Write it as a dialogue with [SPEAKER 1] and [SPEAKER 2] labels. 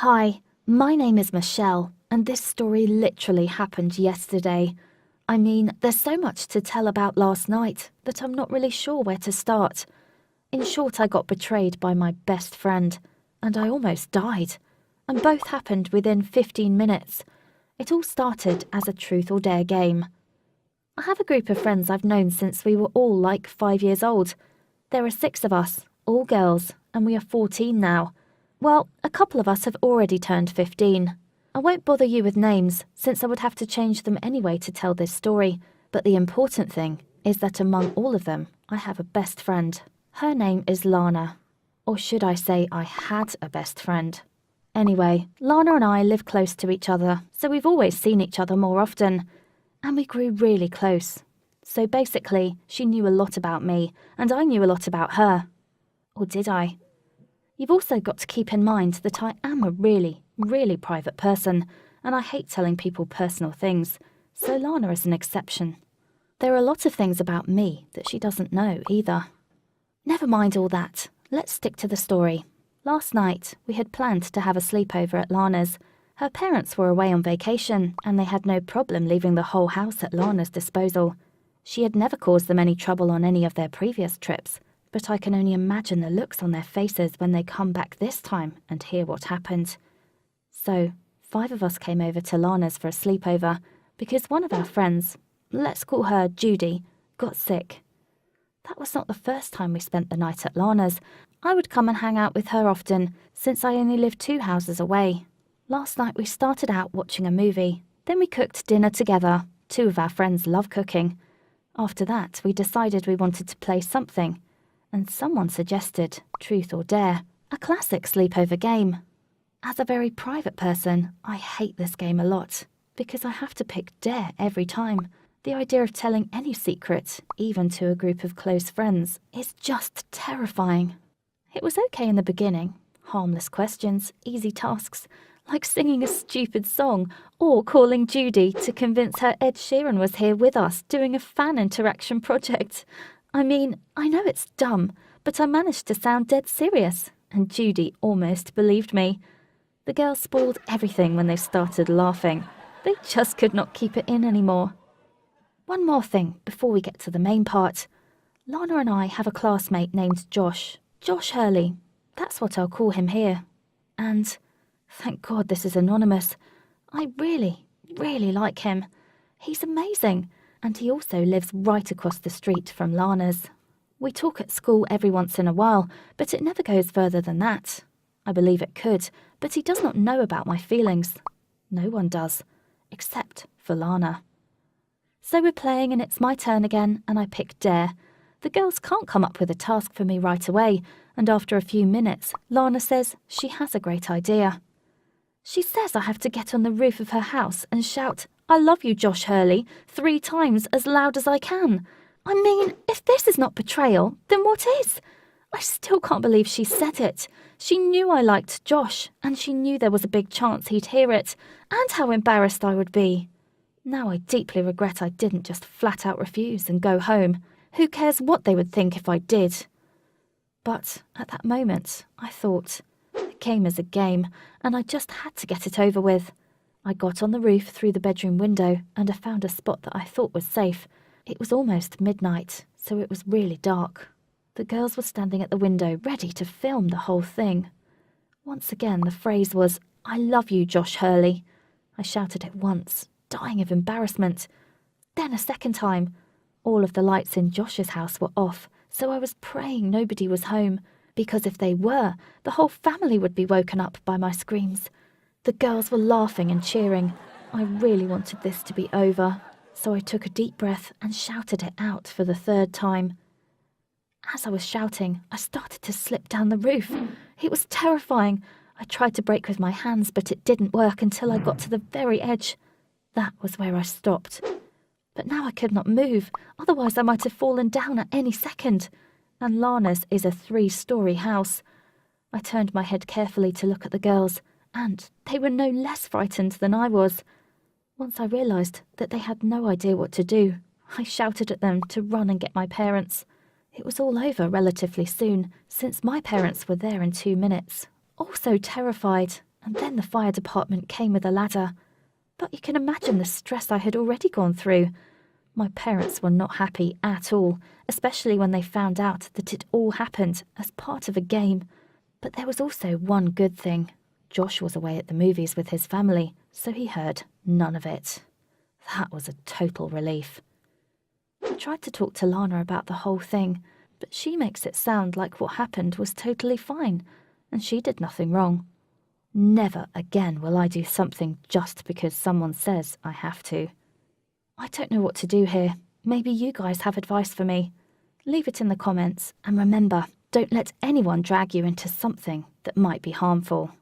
[SPEAKER 1] Hi, my name is Michelle, and this story literally happened yesterday. I mean, there's so much to tell about last night that I'm not really sure where to start. In short, I got betrayed by my best friend, and I almost died. And both happened within 15 minutes. It all started as a truth or dare game. I have a group of friends I've known since we were all like 5 years old. There are 6 of us, all girls, and we are 14 now. Well, a couple of us have already turned 15. I won't bother you with names, since I would have to change them anyway to tell this story, but the important thing is that among all of them, I have a best friend. Her name is Lana. Or should I say I had a best friend. Anyway, Lana and I live close to each other, so we've always seen each other more often. And we grew really close. So basically, she knew a lot about me, and I knew a lot about her. Or did I? You've also got to keep in mind that I am a really, really private person, and I hate telling people personal things, so Lana is an exception. There are a lot of things about me that she doesn't know either. Never mind all that. Let's stick to the story. Last night, we had planned to have a sleepover at Lana's. Her parents were away on vacation, and they had no problem leaving the whole house at Lana's disposal. She had never caused them any trouble on any of their previous trips, but I can only imagine the looks on their faces when they come back this time and hear what happened. So, 5 of us came over to Lana's for a sleepover because one of our friends, let's call her Judy, got sick. That was not the first time we spent the night at Lana's. I would come and hang out with her often, since I only live 2 houses away. Last night we started out watching a movie. Then we cooked dinner together. 2 of our friends love cooking. After that, we decided we wanted to play something. And someone suggested Truth or Dare, a classic sleepover game. As a very private person, I hate this game a lot, because I have to pick Dare every time. The idea of telling any secret, even to a group of close friends, is just terrifying. It was okay in the beginning. Harmless questions, easy tasks, like singing a stupid song or calling Judy to convince her Ed Sheeran was here with us doing a fan interaction project. I mean, I know it's dumb, but I managed to sound dead serious, and Judy almost believed me. The girls spoiled everything when they started laughing. They just could not keep it in anymore. One more thing before we get to the main part. Lana and I have a classmate named Josh. Josh Hurley. That's what I'll call him here. And, thank God this is anonymous, I really, really like him. He's amazing. And he also lives right across the street from Lana's. We talk at school every once in a while, but it never goes further than that. I believe it could, but he does not know about my feelings. No one does, except for Lana. So we're playing and it's my turn again, and I pick Dare. The girls can't come up with a task for me right away, and after a few minutes, Lana says she has a great idea. She says I have to get on the roof of her house and shout, "I love you, Josh Hurley," 3 times as loud as I can. I mean, if this is not betrayal, then what is? I still can't believe she said it. She knew I liked Josh, and she knew there was a big chance he'd hear it, and how embarrassed I would be. Now I deeply regret I didn't just flat out refuse and go home. Who cares what they would think if I did? But at that moment, I thought, the game is a game, and I just had to get it over with. I got on the roof through the bedroom window, and I found a spot that I thought was safe. It was almost midnight, so it was really dark. The girls were standing at the window, ready to film the whole thing. Once again, the phrase was, "I love you, Josh Hurley." I shouted it once, dying of embarrassment. Then a second time. All of the lights in Josh's house were off, so I was praying nobody was home, because if they were, the whole family would be woken up by my screams. The girls were laughing and cheering. I really wanted this to be over, so I took a deep breath and shouted it out for the 3rd time. As I was shouting, I started to slip down the roof. It was terrifying. I tried to brake with my hands, but it didn't work until I got to the very edge. That was where I stopped. But now I could not move, otherwise I might have fallen down at any second. And Lana's is a 3-story house. I turned my head carefully to look at the girls, and they were no less frightened than I was. Once I realised that they had no idea what to do, I shouted at them to run and get my parents. It was all over relatively soon, since my parents were there in 2 minutes. Also terrified, and then the fire department came with a ladder. But you can imagine the stress I had already gone through. My parents were not happy at all, especially when they found out that it all happened as part of a game. But there was also one good thing. Josh was away at the movies with his family, so he heard none of it. That was a total relief. I tried to talk to Lana about the whole thing, but she makes it sound like what happened was totally fine, and she did nothing wrong. Never again will I do something just because someone says I have to. I don't know what to do here. Maybe you guys have advice for me. Leave it in the comments, and remember, don't let anyone drag you into something that might be harmful.